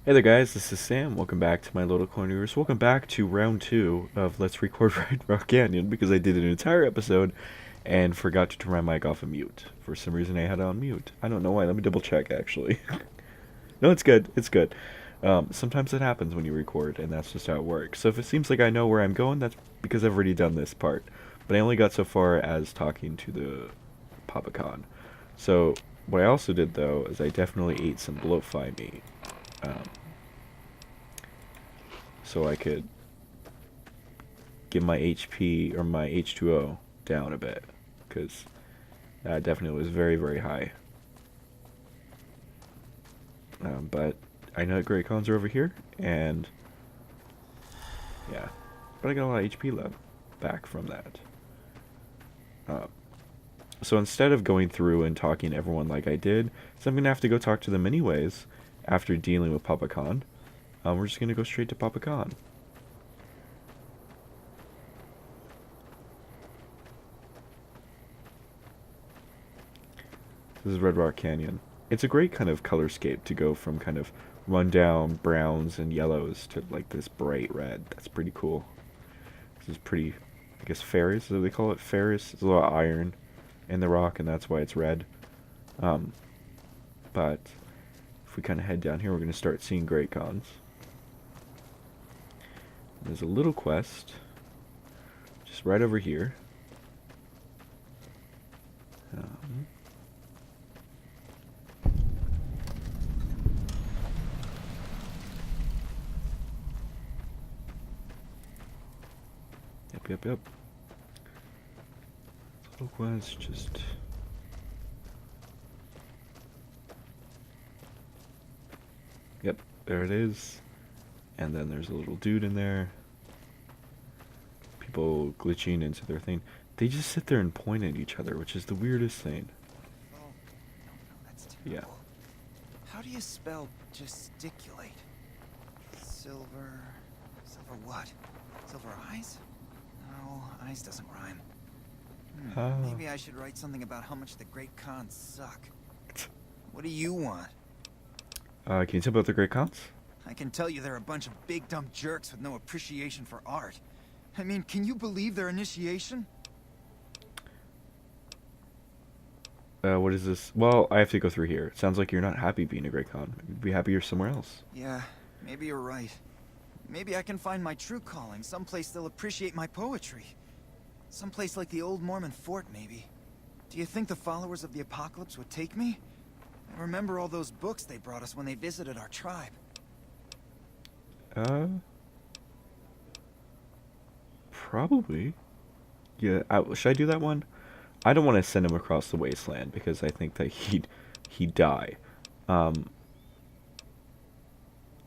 Hey there guys, this is Sam. Welcome back to my Local Corners. Welcome back to round 2 of Let's Record Red Rock Canyon because I did an entire episode and forgot to turn my mic off of mute. For some reason I had it on mute. I don't know why. Let me double check actually. No, it's good. It's good. Sometimes it happens when you record and that's just how it works. So if it seems like I know where I'm going, that's because I've already done this part. But I only got so far as talking to the Papacon. So what I also did though is I definitely ate some blowfly meat. Um, so I could get my HP or my H2O down a bit because that definitely was very, very high. But I know that Great Cons are over here, and yeah, but I got a lot of HP left back from that. Uh, so instead of going through and talking to everyone like I did, so I'm gonna have to go talk to them anyways after dealing with Papa Khan. We're just gonna go straight to Papa Khan. This is Red Rock Canyon. It's a great kind of color scape to go from kind of rundown browns and yellows to like this bright red. That's pretty cool. This is pretty, I guess, ferrous, so they call it ferrous. There's a lot of iron in the rock, and that's why it's red. Um, but if we kind of head down here, we're going to start seeing great cons. There's a little quest just right over here. Um, yep. Little quest, just. Yep, there it is. And then there's a little dude in there. People glitching into their thing. They just sit there and point at each other, which is the weirdest thing. Oh, no, that's Yeah. terrible. How do you spell gesticulate? Silver... Silver what? Silver eyes? No, eyes doesn't rhyme. Maybe I should write something about how much the Great Khans suck. What do you want? Can you tell about the Great Cons? I can tell you they're a bunch of big dumb jerks with no appreciation for art. I mean, can you believe their initiation? What is this? Well, I have to go through here. It sounds like you're not happy being a Great Con. You'd be happier somewhere else. Yeah, maybe you're right. Maybe I can find my true calling, someplace they'll appreciate my poetry. Someplace like the old Mormon fort, maybe. Do you think the followers of the apocalypse would take me? I remember all those books they brought us when they visited our tribe. Uh, Probably. Yeah, should I do that one? I don't want to send him across the wasteland because I think that he'd die. Um,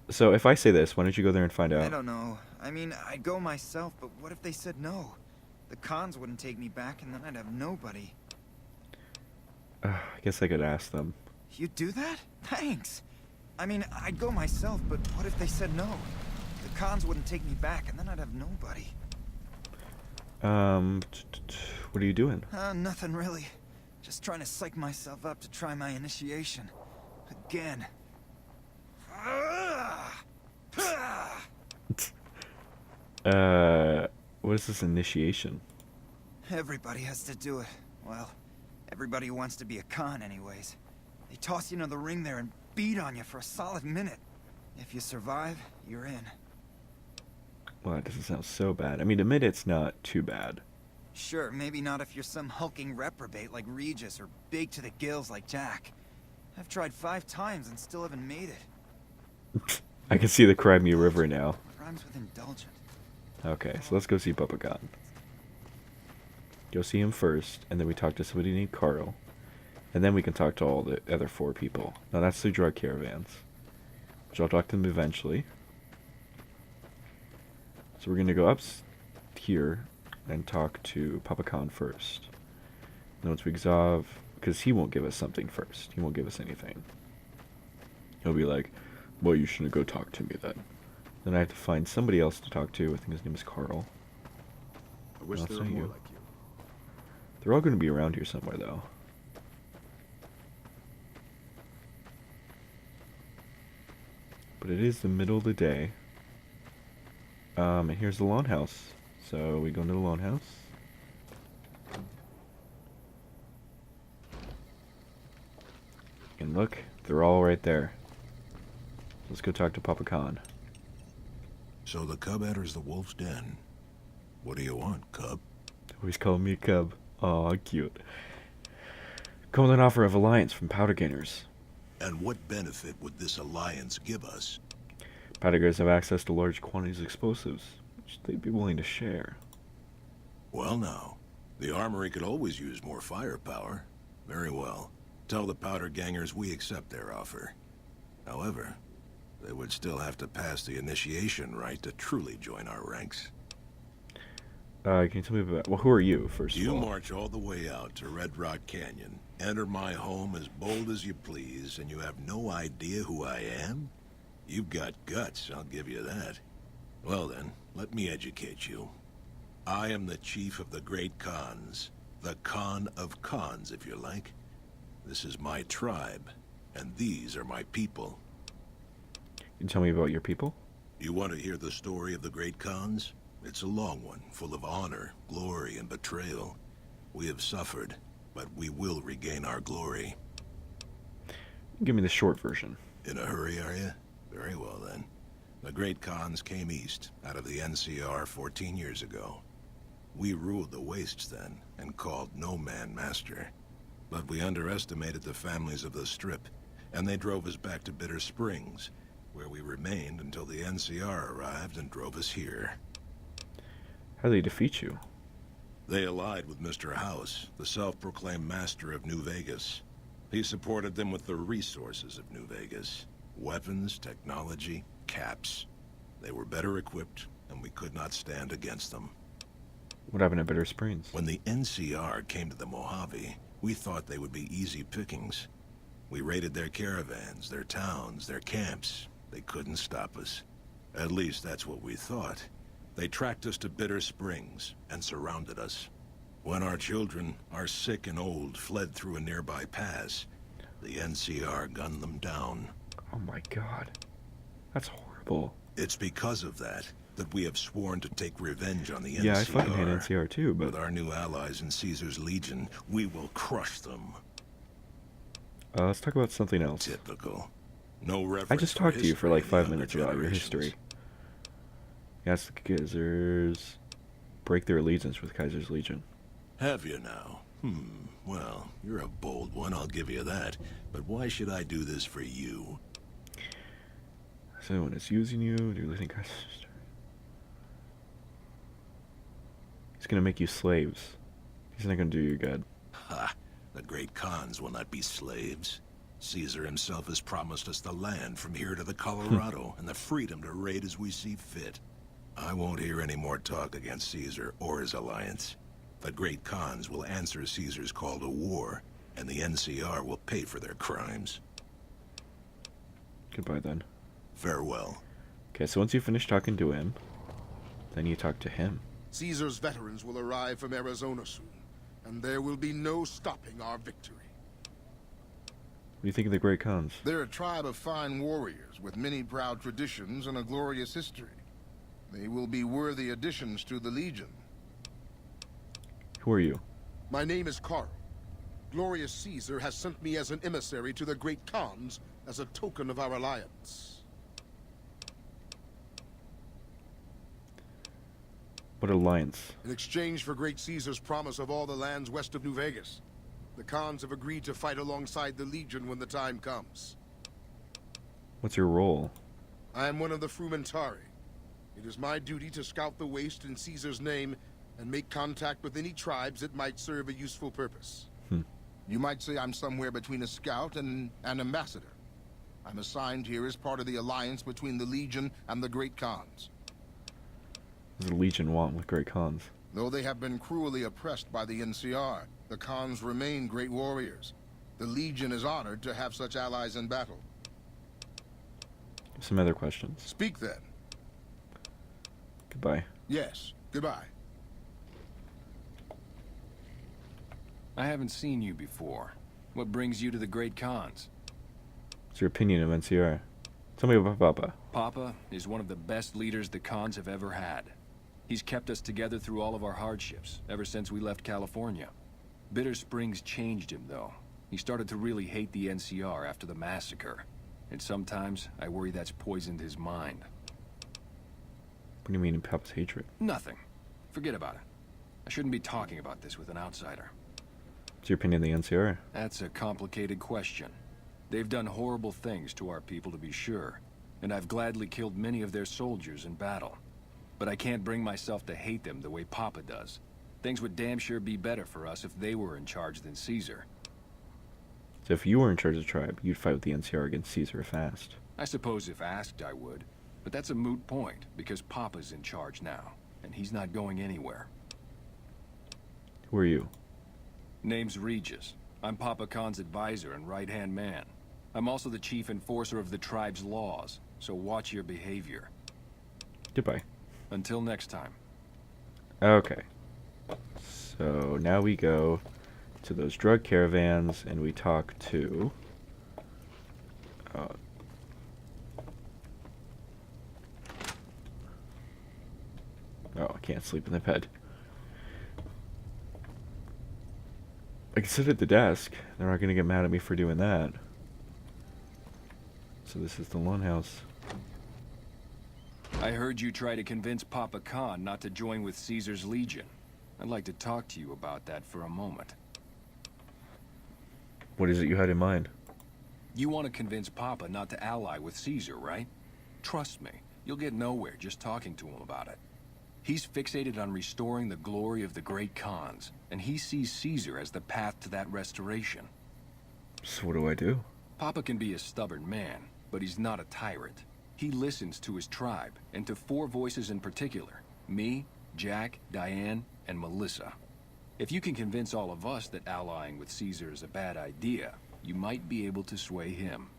so if I say this, why don't you go there and find I out? don't know. I mean, I'd go myself, but what if they said no? The cons wouldn't take me back, and then I'd have nobody. I guess I could ask them. You'd do that? Thanks. I mean, I'd go myself, but what if they said no? The cons wouldn't take me back, and then I'd have nobody. What are you doing? Nothing really. Just trying to psych myself up to try my initiation. Again. What is this initiation? Everybody has to do it. Well, everybody who wants to be a con anyways. They toss you into the ring there and beat on you for a solid minute. If you survive, you're in. Well, that doesn't sound so bad. I mean, admit it's not too bad. Sure, maybe not if you're some hulking reprobate like Regis or big to the gills like Jack. I've tried 5 times and still haven't made it. I can see the Crimea River now. Rhymes with indulgent. Okay, so let's go see Papa Khan. Go see him first, and then we talk to somebody named Karl. And then we can talk to all the other 4 people. Now that's the drug caravans. Which I'll talk to them eventually. So we're going to go up here and talk to Papa Khan first. And once we exhaust, because he won't give us something first. He won't give us anything. He'll be like, well, you shouldn't go talk to me then. Then I have to find somebody else to talk to. I think his name is Karl. I wish No, there it's were not more you. like you. They're all going to be around here somewhere, though. But it is the middle of the day. And here's the lawn house. So we go into the lawn house. And look, they're all right there. Let's go talk to Papa Khan. So the cub enters the wolf's den. What do you want, cub? Always call me a cub. Aw, cute. Come with an offer of alliance from powder gainers. And what benefit would this alliance give us? Powder gainers have access to large quantities of explosives, which they'd be willing to share. Well now, the armory could always use more firepower. Very well. Tell the powder gangers we accept their offer. However, they would still have to pass the initiation rite to truly join our ranks. Can you tell me about... Well, who are you, first of You all? march all the way out to Red Rock Canyon, enter my home as bold as you please, and you have no idea who I am? You've got guts, I'll give you that. Well then, let me educate you. I am the chief of the Great Khans. The Khan of Khans, if you like. This is my tribe, and these are my people. Can you tell me about your people? You want to hear the story of the Great Khans? It's a long one, full of honor, glory, and betrayal. We have suffered, but we will regain our glory. Give me the short version. In a hurry, are you? Very well, then. The Great Khans came east, out of the NCR 14 years ago. We ruled the wastes then, and called no man master. But we underestimated the families of the Strip, and they drove us back to Bitter Springs, where we remained until the NCR arrived and drove us here. How did they defeat you? They allied with Mr. House, the self-proclaimed master of New Vegas. He supported them with the resources of New Vegas. Weapons, technology, caps. They were better equipped, and we could not stand against them. What happened at Bitter Springs? When the NCR came to the Mojave, we thought they would be easy pickings. We raided their caravans, their towns, their camps. They couldn't stop us. At least that's what we thought. They tracked us to Bitter Springs and surrounded us. When our children, our sick and old, fled through a nearby pass, the NCR gunned them down. Oh my god. That's horrible. It's because of that we have sworn to take revenge on the NCR. Yeah, I fucking hate NCR too, but... With our new allies in Caesar's Legion, we will crush them. let's talk about something else. Typical. No reference. I just talked to you for like 5 in the minutes younger about your generations. history. Yes, the Kaisers break their allegiance with Kaiser's Legion. Have you now? Well, you're a bold one, I'll give you that. But why should I do this for you? So when it's using you, do you really think Kaiser's... He's gonna make you slaves. He's not gonna do you good. Ha! The Great Khans will not be slaves. Caesar himself has promised us the land from here to the Colorado and the freedom to raid as we see fit. I won't hear any more talk against Caesar or his alliance. The Great Khans will answer Caesar's call to war, and the NCR will pay for their crimes. Goodbye then. Farewell. Okay, so once you finish talking to him, then you talk to him. Caesar's veterans will arrive from Arizona soon, and there will be no stopping our victory. What do you think of the Great Khans? They're a tribe of fine warriors with many proud traditions and a glorious history. They will be worthy additions to the Legion. Who are you? My name is Karl. Glorious Caesar has sent me as an emissary to the Great Khans as a token of our alliance. What alliance? In exchange for Great Caesar's promise of all the lands west of New Vegas, the Khans have agreed to fight alongside the Legion when the time comes. What's your role? I am one of the Frumentari. It is my duty to scout the waste in Caesar's name and make contact with any tribes that might serve a useful purpose. You might say I'm somewhere between a scout and an ambassador. I'm assigned here as part of the alliance between the Legion and the Great Khans. What does the Legion want with Great Khans? Though they have been cruelly oppressed by the NCR, the Khans remain great warriors. The Legion is honored to have such allies in battle. Some other questions. Speak then. Goodbye. Yes, goodbye. I haven't seen you before. What brings you to the Great Khans? What's your opinion of NCR? Tell me about Papa. Papa is one of the best leaders the Khans have ever had. He's kept us together through all of our hardships, ever since we left California. Bitter Springs changed him, though. He started to really hate the NCR after the massacre. And sometimes, I worry that's poisoned his mind. What do you mean in Papa's hatred? Nothing. Forget about it. I shouldn't be talking about this with an outsider. What's your opinion of the NCR? That's a complicated question. They've done horrible things to our people, to be sure. And I've gladly killed many of their soldiers in battle. But I can't bring myself to hate them the way Papa does. Things would damn sure be better for us if they were in charge than Caesar. So if you were in charge of the tribe, you'd fight with the NCR against Caesar fast. I suppose if asked, I would. But that's a moot point, because Papa's in charge now. And he's not going anywhere. Who are you? Name's Regis. I'm Papa Khan's advisor and right-hand man. I'm also the chief enforcer of the tribe's laws, so watch your behavior. Goodbye. Until next time. Okay. So now we go to those drug caravans and we talk to... oh, I can't sleep in the bed. I can sit at the desk. They're not going to get mad at me for doing that. So this is the lawn house. I heard you try to convince Papa Khan not to join with Caesar's Legion. I'd like to talk to you about that for a moment. What is it you had in mind? You want to convince Papa not to ally with Caesar, right? Trust me, you'll get nowhere just talking to him about it. He's fixated on restoring the glory of the great Khans, and he sees Caesar as the path to that restoration. So what do I do? Papa can be a stubborn man, but he's not a tyrant. He listens to his tribe, and to 4 voices in particular. Me, Jack, Diane, and Melissa. If you can convince all of us that allying with Caesar is a bad idea, you might be able to sway him.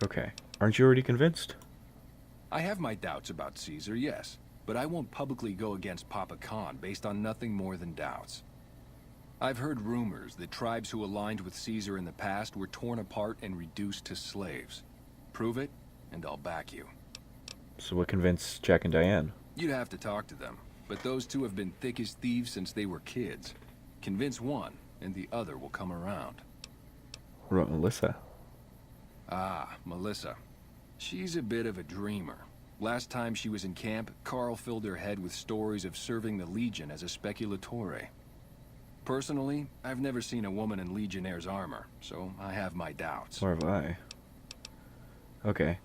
Okay. Aren't you already convinced? I have my doubts about Caesar, yes, but I won't publicly go against Papa Khan based on nothing more than doubts. I've heard rumors that tribes who aligned with Caesar in the past were torn apart and reduced to slaves. Prove it, and I'll back you. So what convinced Jack and Diane? You'd have to talk to them, but those two have been thick as thieves since they were kids. Convince one, and the other will come around. What about Melissa? Ah, Melissa. She's a bit of a dreamer. Last time she was in camp, Karl filled her head with stories of serving the Legion as a speculatore. Personally, I've never seen a woman in Legionnaire's armor, so I have my doubts. Or have I? Okay.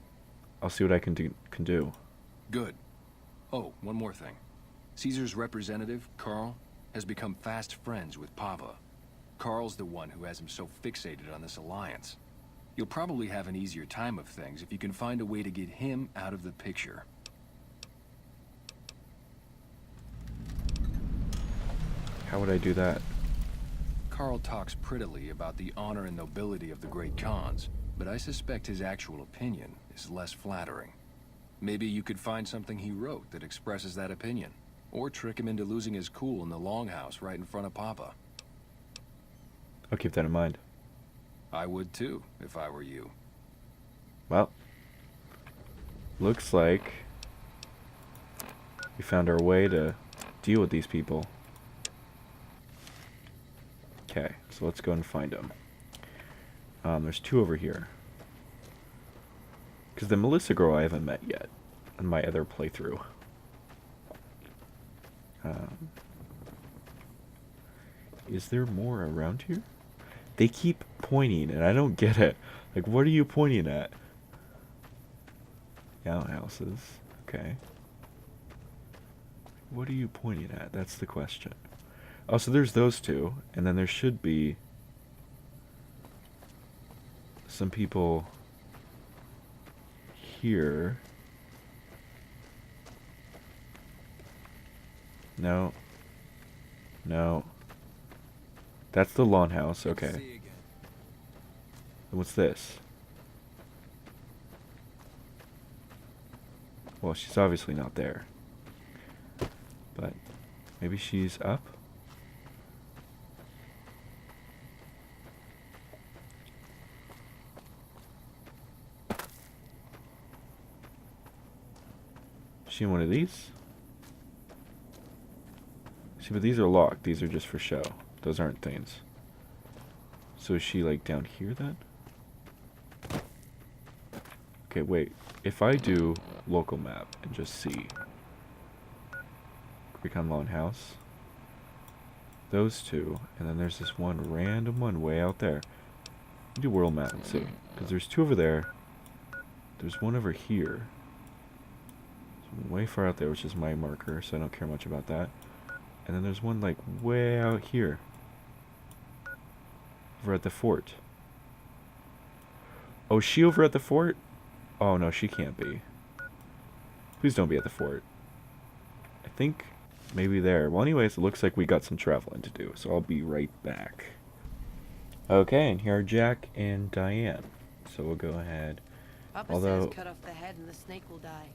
I'll see what I can do. Good. Oh, one more thing. Caesar's representative, Karl, has become fast friends with Papa. Karl's the one who has him so fixated on this alliance. You'll probably have an easier time of things if you can find a way to get him out of the picture. How would I do that? Karl talks prettily about the honor and nobility of the great Khans, but I suspect his actual opinion is less flattering. Maybe you could find something he wrote that expresses that opinion, or trick him into losing his cool in the longhouse right in front of Papa. I'll keep that in mind. I would too, if I were you. Well, looks like we found our way to deal with these people. Okay, so let's go and find them. There's 2 over here. Because the Melissa girl I haven't met yet in my other playthrough. Is there more around here? They keep pointing, and I don't get it. Like, what are you pointing at? Outhouses. Okay. What are you pointing at? That's the question. Oh, so there's those 2, and then there should be some people here. No. No. That's the lawn house, okay. And what's this? Well, she's obviously not there. But maybe she's up? She in one of these? See, but these are locked. These are just for show. Those aren't things. So is she like down here then? Okay, wait. If I do local map and just see Recon Lawn House, those two, and then there's this one random one way out there. Do world map and see, because there's two over there. There's one over here. There's one way far out there, which is my marker, so I don't care much about that. And then there's one like way out here, over at the fort. Oh, is she over at the fort? Oh no, she can't be. Please don't be at the fort. I think maybe there. Well, anyways, it looks like we got some traveling to do, so I'll be right back. Okay, and here are Jack and Diane. So we'll go ahead. Papa Although, says cut off the head and the snake will die.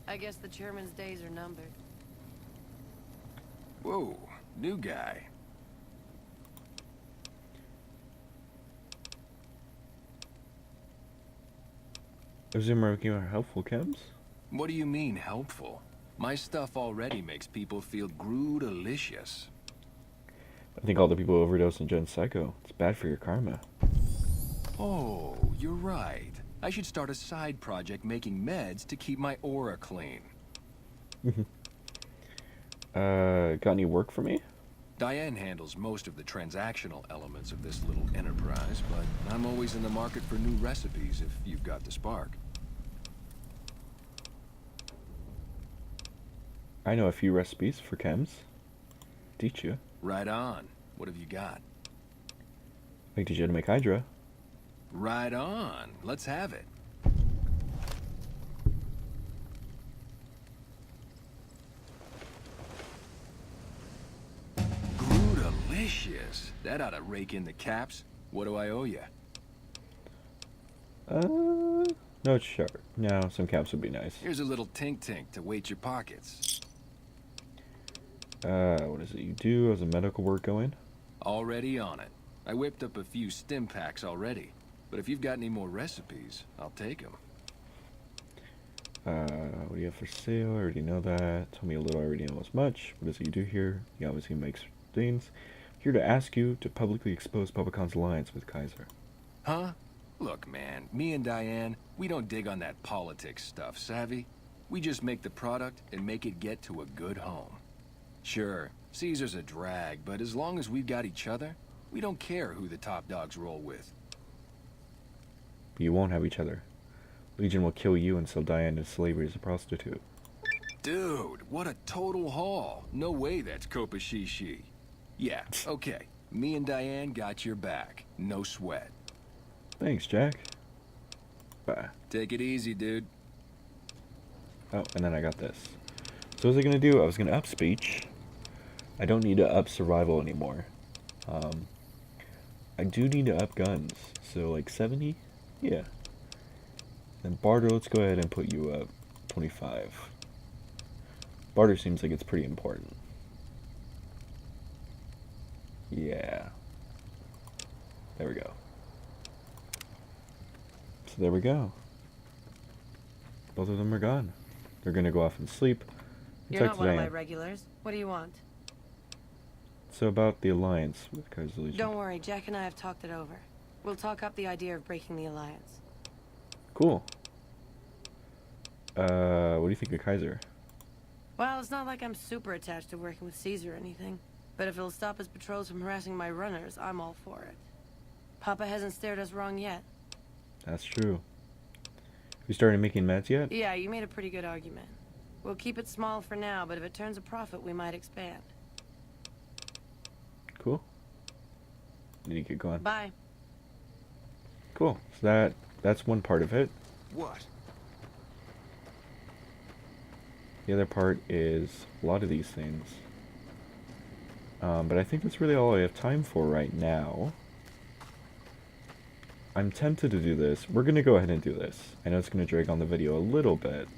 I guess the chairman's days are numbered. Whoa, new guy. is it making our helpful chems? What do you mean, helpful? My stuff already makes people feel groo-delicious. I think all the people who overdose on Gen Psycho. It's bad for your karma. Oh, you're right. I should start a side project making meds to keep my aura clean. Got any work for me? Diane handles most of the transactional elements of this little enterprise, but I'm always in the market for new recipes if you've got the spark. I know a few recipes for chems. Teach you. Right on. What have you got? I can teach you how to make Hydra. Right on. Let's have it. Delicious. That ought to rake in the caps. What do I owe you? No, sure. No, some caps would be nice. Here's a little tink-tink to weight your pockets. What is it you do? How's the medical work going? Already on it. I whipped up a few stim packs already. But if you've got any more recipes, I'll take them. What do you have for sale? I already know that. Tell me a little, I already know as much. What is it you do here? You obviously makes things. Here to ask you to publicly expose Publicon's alliance with Kaiser. Huh? Look, man, me and Diane, we don't dig on that politics stuff, savvy? We just make the product and make it get to a good home. Sure, Caesar's a drag, but as long as we've got each other, we don't care who the top dogs roll with. But you won't have each other. Legion will kill you and sell Diane into slavery as a prostitute. Dude, what a total haul. No way that's Kopashishi. Yeah, okay. Me and Diane got your back. No sweat. Thanks, Jack. Bye. Take it easy, dude. Oh, and then I got this. So what was I going to do? I was going to up speech. I don't need to up survival anymore. I do need to up guns. So like 70? Yeah. Then barter, let's go ahead and put you up 25. Barter seems like it's pretty important. Yeah. There we go. So there we go. Both of them are gone. They're gonna go off and sleep. You're not one of my regulars. What do you want? So about the alliance with Kaiser Legion. Don't worry, Jack and I have talked it over. We'll talk up the idea of breaking the alliance. Cool. What do you think of Kaiser? Well, it's not like I'm super attached to working with Caesar or anything. But if it'll stop his patrols from harassing my runners, I'm all for it. Papa hasn't stared us wrong yet. That's true. We started making meds yet? Yeah, you made a pretty good argument. We'll keep it small for now, but if it turns a profit, we might expand. Cool. Need to get going. Bye. Cool. So that's one part of it. What? The other part is a lot of these things. But I think that's really all I have time for right now. I'm tempted to do this. We're going to go ahead and do this. I know it's going to drag on the video a little bit,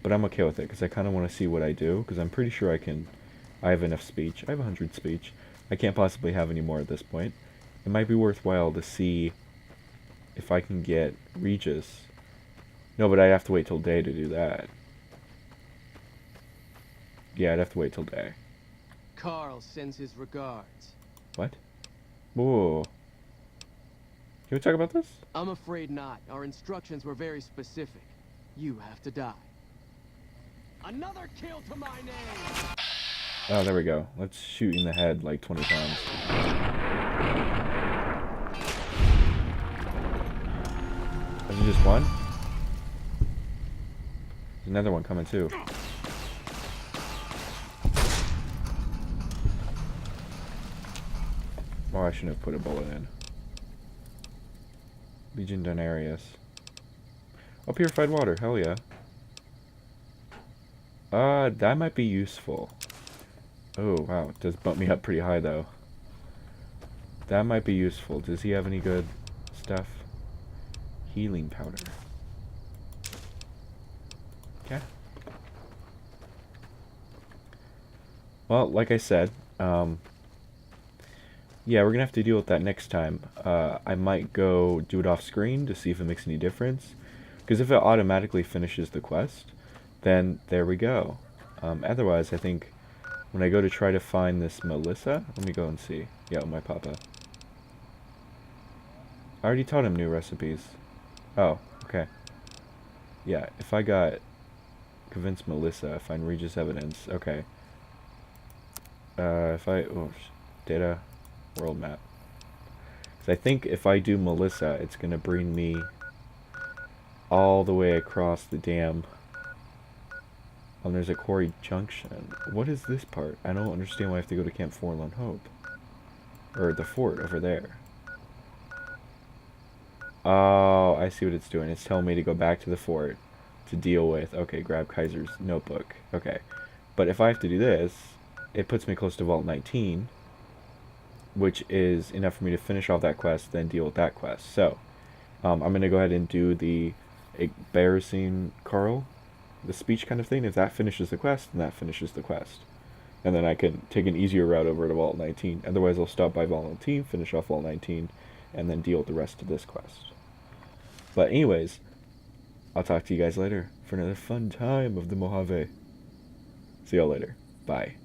but I'm okay with it because I kind of want to see what I do because I'm pretty sure I have enough speech. I have 100 speech. I can't possibly have any more at this point. It might be worthwhile to see if I can get Regis. No, but I have to wait till day to do that. Yeah, I'd have to wait till day. Karl sends his regards. What? Whoa. Can we talk about this? I'm afraid not. Our instructions were very specific. You have to die. Another kill to my name! Oh, there we go. Let's shoot in the head like 20 times. Is it just one? There's another one coming too. Oh, I shouldn't have put a bullet in. Legion Donarius. Oh, purified water. Hell yeah. That might be useful. Oh, wow. It does bump me up pretty high, though. That might be useful. Does he have any good stuff? Healing powder. Okay. Well, like I said, yeah, we're gonna have to deal with that next time. I might go do it off screen to see if it makes any difference. Because if it automatically finishes the quest, then there we go. Otherwise, I think when I go to try to find this Melissa, let me go and see. Yeah, my papa. I already taught him new recipes. Oh, okay. Yeah, if I got convince Melissa, find Regis evidence. Okay. If I data world map. Because I think if I do Melissa, it's gonna bring me all the way across the dam. There's a quarry junction. What is this part? I don't understand why I have to go to Camp Forlorn Hope. Or the fort over there. Oh, I see what it's doing. It's telling me to go back to the fort to deal with. Okay, grab Kaiser's notebook. Okay. But if I have to do this, it puts me close to Vault 19, which is enough for me to finish off that quest, then deal with that quest. So, I'm going to go ahead and do the embarrassing Karl, the speech kind of thing. If that finishes the quest, then that finishes the quest. And then I can take an easier route over to Vault 19. Otherwise, I'll stop by Vault 19, finish off Vault 19, and then deal with the rest of this quest. But anyways, I'll talk to you guys later for another fun time of the Mojave. See y'all later. Bye.